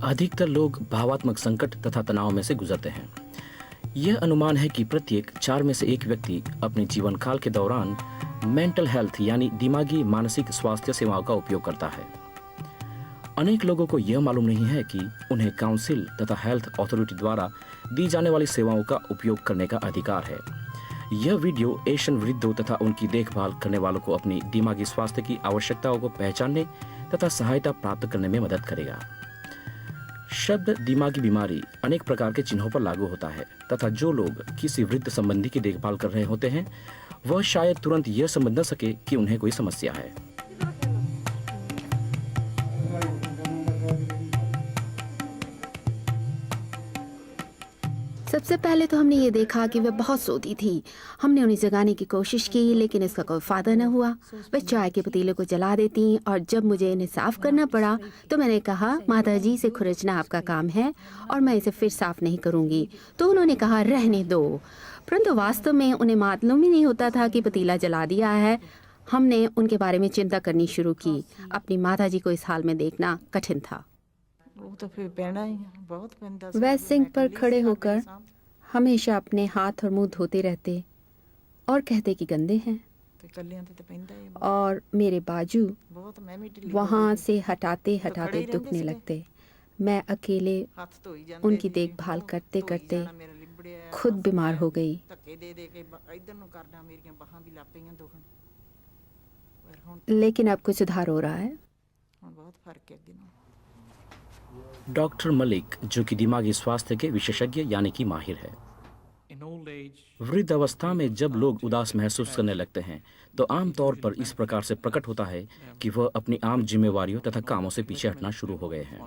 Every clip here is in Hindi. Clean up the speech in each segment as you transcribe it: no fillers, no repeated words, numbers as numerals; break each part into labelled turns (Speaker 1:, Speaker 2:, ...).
Speaker 1: अधिकतर लोग भावात्मक संकट तथा तनाव में से गुजरते हैं। यह अनुमान है कि प्रत्येक 4 में से 1 व्यक्ति अपने जीवन काल के दौरान मेंटल हेल्थ यानी दिमागी मानसिक स्वास्थ्य सेवाओं का उपयोग करता है। अनेक लोगों को यह मालूम नहीं है कि उन्हें काउंसिल तथा हेल्थ अथॉरिटी द्वारा दी जाने वाली सेवाओं का उपयोग करने का अधिकार है। यह वीडियो एशियन वृद्धों तथा उनकी देखभाल करने वालों को अपनी दिमागी स्वास्थ्य की आवश्यकताओं को पहचानने तथा सहायता प्राप्त करने में मदद करेगा। शब्द दिमागी बीमारी अनेक प्रकार के चिन्हों पर लागू होता है तथा जो लोग किसी वृद्ध संबंधी की देखभाल कर रहे होते हैं वह शायद तुरंत यह समझ न सके कि उन्हें कोई समस्या है।
Speaker 2: सबसे पहले तो हमने ये देखा कि वह बहुत सोती थी। हमने उन्हें जगाने की कोशिश की लेकिन इसका कोई फायदा न हुआ। वह चाय के पतीले को जला देती और जब मुझे इन्हें साफ करना पड़ा तो मैंने कहा, माताजी से खुरचना आपका काम है और मैं इसे फिर साफ नहीं करूंगी। तो उन्होंने कहा, रहने दो। परंतु वास्तव में उन्हें मालूम ही नहीं होता था कि पतीला जला दिया है। हमने उनके बारे में चिंता करनी शुरू की। अपनी माताजी को इस हाल में देखना कठिन था। वह सिंक पर खड़े होकर हमेशा अपने हाथ और मुंह धोते रहते और कहते कि गंदे हैं, और मेरे बाजू वहां से हटाते हटाते दुखने लगते। मैं अकेले उनकी देखभाल करते करते खुद बीमार हो गई। लेकिन अब कुछ सुधार हो रहा है।
Speaker 1: डॉक्टर मलिक, जो कि दिमागी स्वास्थ्य के विशेषज्ञ यानी कि माहिर है। वृद्ध अवस्था में जब लोग उदास महसूस करने लगते हैं तो आमतौर पर इस प्रकार से प्रकट होता है कि वह अपनी आम जिम्मेवारियों तथा कामों से पीछे हटना शुरू हो गए हैं।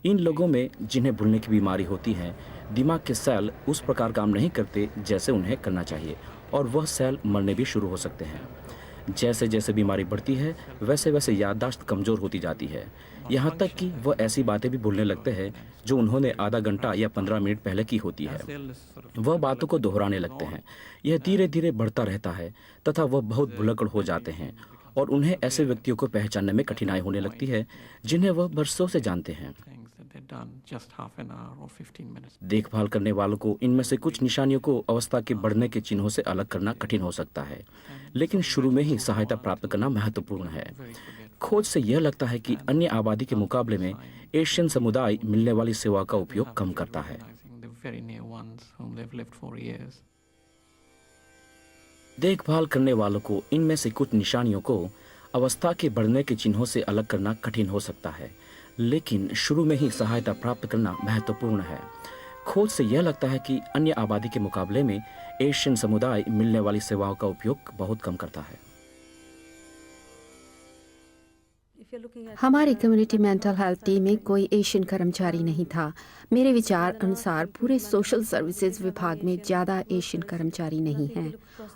Speaker 1: इन लोगों में जिन्हें भूलने की बीमारी होती है, दिमाग के सेल उस प्रकार काम नहीं करते जैसे उन्हें करना चाहिए और वह सेल मरने भी शुरू हो सकते हैं। जैसे जैसे बीमारी बढ़ती है वैसे वैसे याददाश्त कमजोर होती जाती है, यहाँ तक कि वह ऐसी बातें भी भूलने लगते हैं जो उन्होंने आधा घंटा या 15 मिनट पहले की होती है। वह बातों को दोहराने लगते हैं। यह धीरे धीरे बढ़ता रहता है तथा वह बहुत भुलक्कड़ हो जाते हैं और उन्हें ऐसे व्यक्तियों को पहचानने में कठिनाई होने लगती है जिन्हें वह बरसों से जानते हैं। देखभाल करने वालों को इनमें से कुछ निशानियों को अवस्था के बढ़ने के चिन्हों से अलग करना कठिन हो सकता है, लेकिन शुरू में ही सहायता प्राप्त करना महत्वपूर्ण है। खोज से यह लगता है कि अन्य आबादी के मुकाबले में एशियन समुदाय मिलने वाली सेवा का उपयोग कम करता है। देखभाल करने वालों को इनमें से कुछ निशानियों को अवस्था के बढ़ने के चिन्हों से अलग करना कठिन हो सकता है, लेकिन शुरू में ही सहायता प्राप्त करना महत्वपूर्ण है। खोज से यह लगता है कि अन्य आबादी के मुकाबले में एशियन समुदाय मिलने वाली सेवाओं का उपयोग बहुत कम करता है।
Speaker 2: हमारी कम्युनिटी मेंटल हेल्थ टीम में कोई एशियन कर्मचारी नहीं था। मेरे विचार अनुसार पूरे सोशल सर्विसेज विभाग में ज़्यादा एशियन कर्मचारी नहीं हैं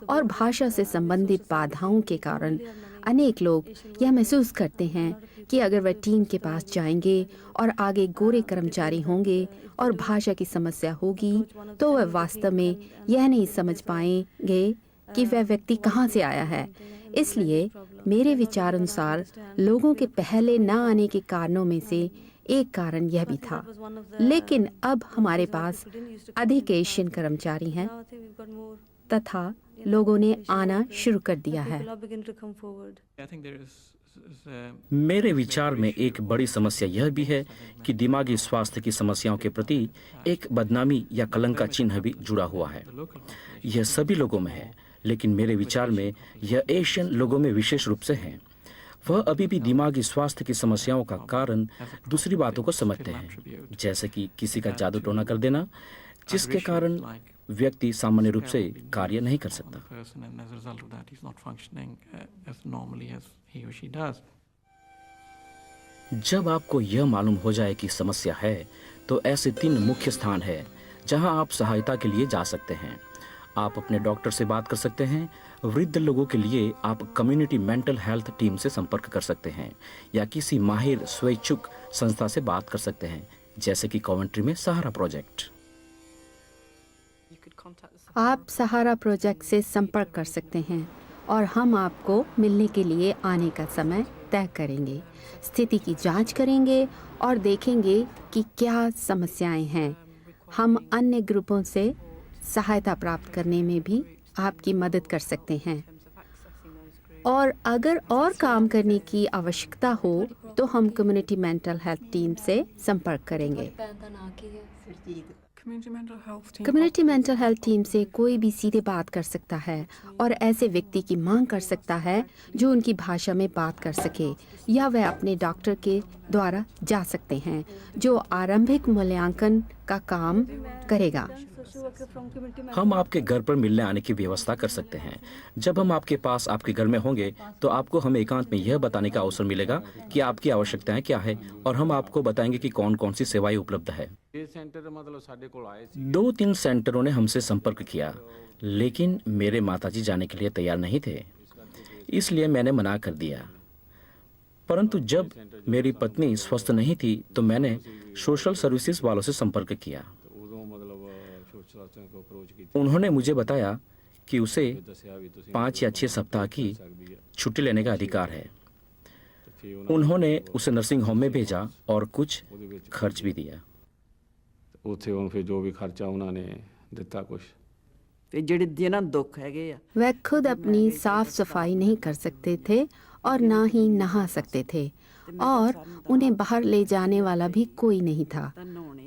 Speaker 2: और भाषा से संबंधित बाधाओं के कारण अनेक लोग यह महसूस करते हैं कि अगर वह टीम के पास जाएंगे और आगे गोरे कर्मचारी होंगे और भाषा की समस्या होगी तो वह वास्तव में यह नहीं समझ पाएंगे कि वह व्यक्ति कहाँ से आया है। इसलिए मेरे विचार अनुसार लोगों के पहले न आने के कारणों में से एक कारण यह भी था, लेकिन अब हमारे पास अधिक एशियन कर्मचारी हैं तथा लोगों ने आना शुरू कर दिया है।
Speaker 1: मेरे विचार में एक बड़ी समस्या यह भी है कि दिमागी स्वास्थ्य की समस्याओं के प्रति एक बदनामी या कलंक का चिन्ह भी जुड़ा हुआ है। यह सभी लोगों में है, लेकिन मेरे विचार में यह एशियन लोगों में विशेष रूप से है। वह अभी भी दिमागी स्वास्थ्य की समस्याओं का कारण दूसरी बातों को समझते हैं, जैसे कि किसी का जादू टोना कर देना, जिसके कारण व्यक्ति सामान्य रूप से कार्य नहीं कर सकता। जब आपको यह मालूम हो जाए कि समस्या है, तो ऐसे 3 मुख्य स्थान हैं जहां आप सहायता के लिए जा सकते हैं। आप अपने डॉक्टर से बात कर सकते हैं। वृद्ध लोगों के लिए आप कम्युनिटी मेंटल हेल्थ टीम से संपर्क कर सकते हैं या किसी माहिर स्वैच्छिक संस्था से बात कर सकते हैं, जैसे कि कॉवेंट्री में सहारा प्रोजेक्ट।
Speaker 2: आप सहारा प्रोजेक्ट से संपर्क कर सकते हैं और हम आपको मिलने के लिए आने का समय तय करेंगे, स्थिति की जांच करेंगे और देखेंगे कि क्या समस्याएं हैं। हम अन्य ग्रुपों से सहायता प्राप्त करने में भी आपकी मदद कर सकते हैं। और अगर और काम करने की आवश्यकता हो तो हम कम्युनिटी मेंटल हेल्थ टीम से संपर्क करेंगे। कम्युनिटी मेंटल हेल्थ टीम से कोई भी सीधे बात कर सकता है और ऐसे व्यक्ति की मांग कर सकता है जो उनकी भाषा में बात कर सके, या वह अपने डॉक्टर के द्वारा जा सकते हैं जो आरंभिक मूल्यांकन का काम करेगा।
Speaker 1: हम आपके घर पर मिलने आने की व्यवस्था कर सकते हैं। जब हम आपके पास आपके घर में होंगे तो आपको हमें एकांत में यह बताने का अवसर मिलेगा कि आपकी आवश्यकताएं क्या है और हम आपको बताएंगे कि कौन कौन सी सेवाएं उपलब्ध है। 2-3 सेंटरों ने हमसे संपर्क किया, लेकिन मेरे माताजी जाने के लिए तैयार नहीं थे, इसलिए मैंने मना कर दिया। परंतु जब मेरी पत्नी स्वस्थ नहीं थी तो मैंने सोशल सर्विसेज वालों से संपर्क किया। उन्होंने मुझे बताया कि उसे 5 या 6 सप्ताह की छुट्टी लेने का अधिकार है। उन्होंने उसे नर्सिंग होम में भेजा और कुछ खर्च भी दिया।
Speaker 2: वह खुद अपनी साफ सफाई नहीं कर सकते थे और ना ही नहा सकते थे और उन्हें बाहर ले जाने वाला भी कोई नहीं था।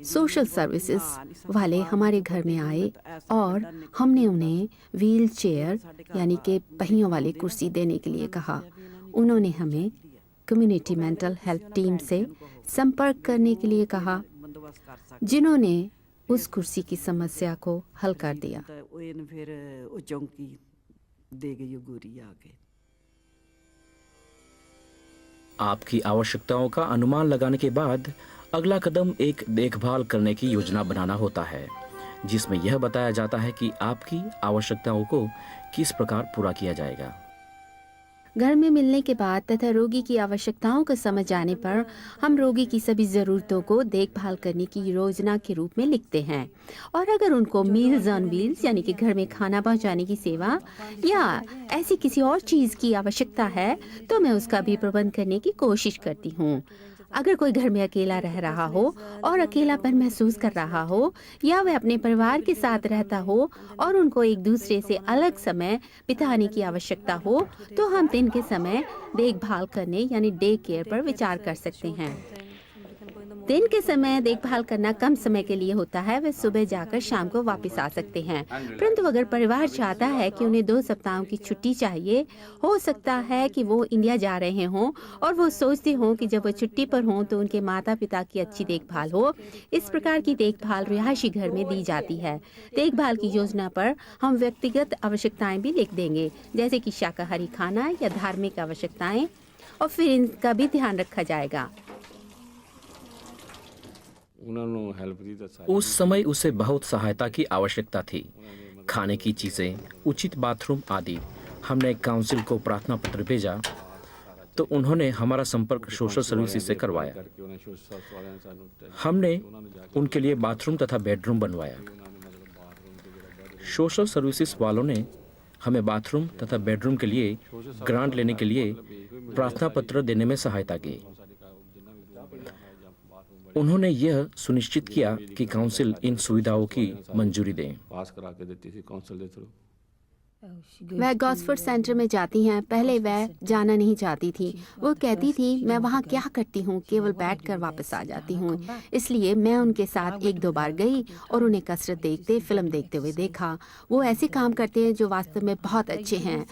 Speaker 2: सोशल सर्विसेज वाले हमारे घर में आए और हमने उन्हें व्हील चेयर यानी कि पहियों वाली कुर्सी देने के लिए कहा। उन्होंने हमें कम्युनिटी मेंटल हेल्थ टीम से संपर्क करने के लिए कहा, जिन्होंने उस कुर्सी की समस्या को हल कर दिया।
Speaker 1: आपकी आवश्यकताओं का अनुमान लगाने के बाद अगला कदम एक देखभाल करने की योजना बनाना होता है, जिसमें यह बताया जाता है कि आपकी आवश्यकताओं को किस प्रकार पूरा किया जाएगा।
Speaker 2: घर में मिलने के बाद तथा रोगी की आवश्यकताओं को समझ जाने पर हम रोगी की सभी ज़रूरतों को देखभाल करने की योजना के रूप में लिखते हैं, और अगर उनको मील्स ऑन व्हील्स यानी कि घर में खाना पहुंचाने की सेवा या ऐसी किसी और चीज़ की आवश्यकता है तो मैं उसका भी प्रबंध करने की कोशिश करती हूँ। अगर कोई घर में अकेला रह रहा हो और अकेलापन महसूस कर रहा हो या वह अपने परिवार के साथ रहता हो और उनको एक दूसरे से अलग समय बिताने की आवश्यकता हो तो हम दिन के समय देखभाल करने यानी डे केयर पर विचार कर सकते हैं। दिन के समय देखभाल करना कम समय के लिए होता है, वे सुबह जाकर शाम को वापस आ सकते हैं। परंतु अगर परिवार चाहता है कि उन्हें 2 सप्ताहों की छुट्टी चाहिए, हो सकता है कि वो इंडिया जा रहे हों और वो सोचते हों कि जब वो छुट्टी पर हों तो उनके माता पिता की अच्छी देखभाल हो। इस प्रकार की देखभाल रिहायशी घर में दी जाती है। देखभाल की योजना पर हम व्यक्तिगत आवश्यकताएं भी लिख देंगे, जैसे कि शाकाहारी खाना या धार्मिक आवश्यकताएं, और फिर इनका भी ध्यान रखा जाएगा।
Speaker 1: उस समय उसे बहुत सहायता की आवश्यकता थी, खाने की चीजें, उचित बाथरूम आदि। हमने काउंसिल को प्रार्थना पत्र भेजा तो उन्होंने हमारा संपर्क सोशल सर्विसेज से करवाया। हमने उनके लिए बाथरूम तथा बेडरूम बनवाया। सोशल सर्विसेज वालों ने हमें बाथरूम तथा बेडरूम के लिए ग्रांट लेने के लिए प्रार्थना पत्र देने में सहायता की। उन्होंने यह सुनिश्चित किया कि काउंसिल इन सुविधाओं की मंजूरी दे।
Speaker 2: वह गॉसफोर्ड सेंटर में जाती हैं। पहले वह जाना नहीं चाहती थी। वो कहती थी मैं वहाँ क्या करती हूँ, केवल बैठकर वापस आ जाती हूँ। इसलिए मैं उनके साथ 1-2 बार गई और उन्हें कसरत देखते, फिल्म देखते हुए देखा। वो ऐसे काम करते हैं जो वास्तव में बहुत अच्छे हैं।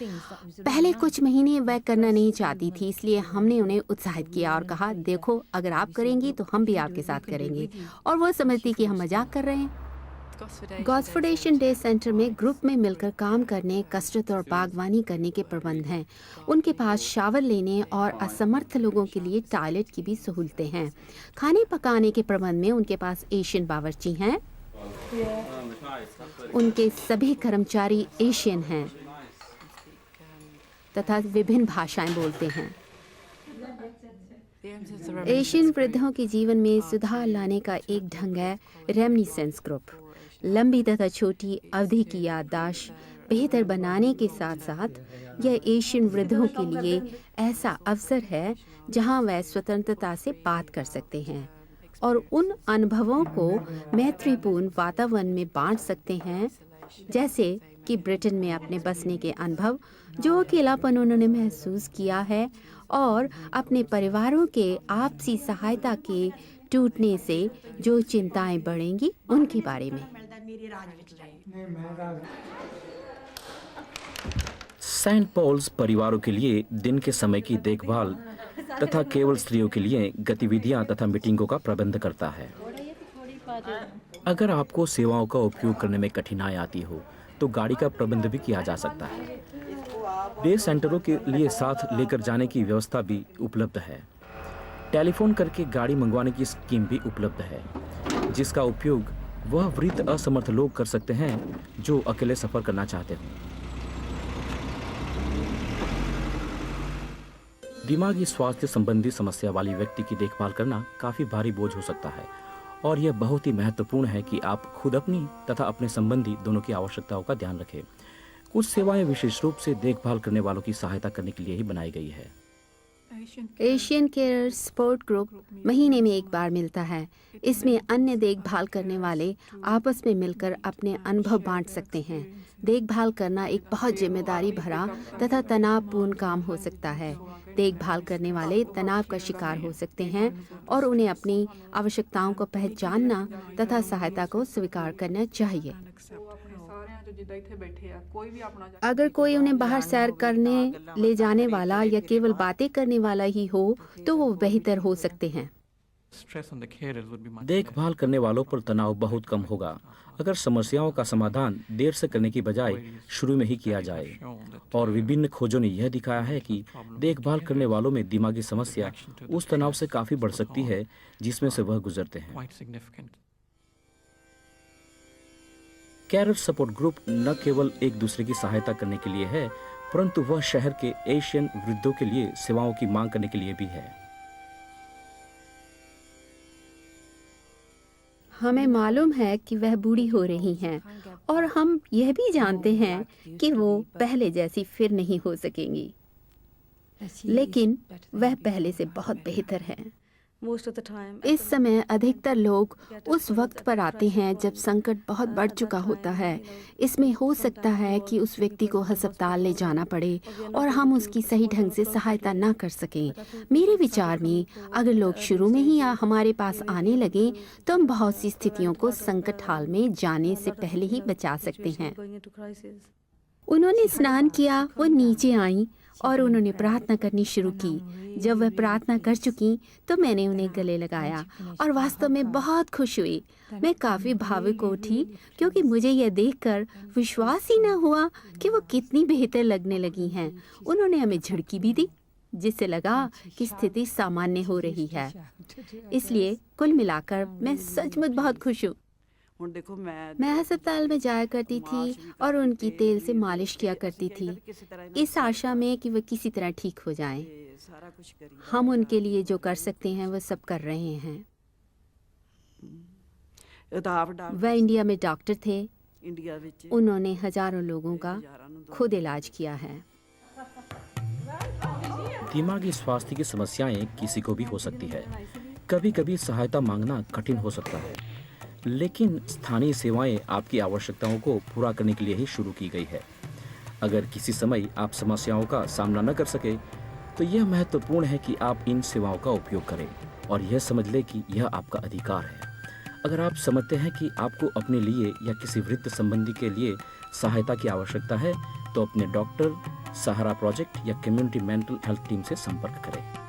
Speaker 2: पहले कुछ महीने वह करना नहीं चाहती थी, इसलिए हमने उन्हें उत्साहित किया और कहा देखो अगर आप करेंगी तो हम भी आपके साथ करेंगे। और वो समझती कि हम मजाक कर रहे हैं। गॉसफोर्डेशन डे सेंटर में ग्रुप में मिलकर काम करने, कसरत और बागवानी करने के प्रबंध हैं। उनके पास शावर लेने और असमर्थ लोगों के लिए टॉयलेट की भी सहूलतें हैं। खाने पकाने के प्रबंध में उनके पास एशियन बावर्ची हैं। उनके सभी कर्मचारी एशियन हैं तथा विभिन्न भाषाएं बोलते हैं। एशियन वृद्धों के जीवन में सुधार लाने का एक ढंग है रेमिनिसेंस ग्रुप। लंबी तथा छोटी अवधि की याददाश्त, बेहतर बनाने के साथ साथ यह एशियन वृद्धों के लिए ऐसा अवसर है जहां वह स्वतंत्रता से बात कर सकते हैं और उन अनुभवों को मैत्रीपूर्ण वातावरण में बांट सकते हैं, जैसे कि ब्रिटेन में अपने बसने के अनुभव, जो अकेलापन उन्होंने महसूस किया है, और अपने परिवारों के आपसी सहायता के टूटने से जो चिंताएं बढ़ेंगी उनके बारे में।
Speaker 1: सेंट पॉल्स परिवारों के लिए दिन के समय की देखभाल तथा केवल स्त्रियों के लिए गतिविधियां तथा मीटिंगों का प्रबंध करता है। अगर आपको सेवाओं का उपयोग करने में कठिनाई आती हो तो गाड़ी का प्रबंध भी किया जा सकता है। डे सेंटरों के लिए साथ लेकर जाने की व्यवस्था भी उपलब्ध है। टेलीफोन करके गाड़ी मंगवाने की स्कीम भी उपलब्ध है, जिसका उपयोग वह वृद्ध असमर्थ लोग कर सकते हैं जो अकेले सफर करना चाहते हों। दिमागी स्वास्थ्य संबंधी समस्या वाली व्यक्ति की देखभाल करना काफी भारी बोझ हो सकता है और यह बहुत ही महत्वपूर्ण है कि आप खुद अपनी तथा अपने संबंधी दोनों की आवश्यकताओं का ध्यान रखें। कुछ सेवाएं विशेष रूप से देखभाल करने वालों की सहायता करने के लिए ही बनाई गई है।
Speaker 2: एशियन केयर सपोर्ट ग्रुप महीने में एक बार मिलता है। इसमें अन्य देखभाल करने वाले आपस में मिलकर अपने अनुभव बांट सकते हैं। देखभाल करना एक बहुत जिम्मेदारी भरा तथा तनावपूर्ण काम हो सकता है। देखभाल करने वाले तनाव का शिकार हो सकते हैं और उन्हें अपनी आवश्यकताओं को पहचानना तथा सहायता को स्वीकार करना चाहिए। अगर कोई उन्हें बाहर सैर करने ले जाने वाला या केवल बातें करने वाला ही हो तो वो बेहतर हो सकते हैं।
Speaker 1: देखभाल करने वालों पर तनाव बहुत कम होगा अगर समस्याओं का समाधान देर से करने की बजाय शुरू में ही किया जाए। और विभिन्न खोजों ने यह दिखाया है कि देखभाल करने वालों में दिमागी समस्या उस तनाव से काफी बढ़ सकती है जिसमें से वह गुजरते हैं। कैरर सपोर्ट ग्रुप न केवल एक दूसरे की सहायता करने के लिए है, परंतु वह शहर के एशियन वृद्धों के लिए सेवाओं की मांग करने के लिए भी है।
Speaker 2: हमें मालूम है कि वह बूढ़ी हो रही हैं और हम यह भी जानते हैं कि वो पहले जैसी फिर नहीं हो सकेंगी, लेकिन वह पहले से बहुत बेहतर है। इस समय अधिकतर लोग उस वक्त पर आते हैं जब संकट बहुत बढ़ चुका होता है। इसमें हो सकता है कि उस व्यक्ति को अस्पताल ले जाना पड़े और हम उसकी सही ढंग से सहायता न कर सकें। मेरे विचार में अगर लोग शुरू में ही हमारे पास आने लगे तो हम बहुत सी स्थितियों को संकट हाल में जाने से पहले ही बचा सकते हैं। उन्होंने स्नान किया, वो नीचे आई और उन्होंने प्रार्थना करनी शुरू की। जब वह प्रार्थना कर चुकी तो मैंने उन्हें गले लगाया और वास्तव में बहुत खुश हुई। मैं काफ़ी भावुक उठी क्योंकि मुझे यह देखकर विश्वास ही न हुआ कि वो कितनी बेहतर लगने लगी हैं। उन्होंने हमें झिड़की भी दी जिससे लगा कि स्थिति सामान्य हो रही है। इसलिए कुल मिलाकर मैं सचमुच बहुत खुश हूँ। मैं अस्पताल में जाया करती थी और उनकी तेल से मालिश किया करती थी, इस आशा में कि वह किसी तरह ठीक हो जाएं। हम उनके लिए जो कर सकते हैं वह सब कर रहे हैं। वह इंडिया में डॉक्टर थे। उन्होंने हजारों लोगों का खुद इलाज किया है।
Speaker 1: दिमागी स्वास्थ्य की समस्याएं किसी को भी हो सकती है। कभी कभी सहायता मांगना कठिन हो सकता है, लेकिन स्थानीय सेवाएं आपकी आवश्यकताओं को पूरा करने के लिए ही शुरू की गई है। अगर किसी समय आप समस्याओं का सामना न कर सके तो यह महत्वपूर्ण है कि आप इन सेवाओं का उपयोग करें और यह समझ लें कि यह आपका अधिकार है। अगर आप समझते हैं कि आपको अपने लिए या किसी वृद्ध संबंधी के लिए सहायता की आवश्यकता है तो अपने डॉक्टर, सहारा प्रोजेक्ट या कम्युनिटी मेंटल हेल्थ टीम से संपर्क करें।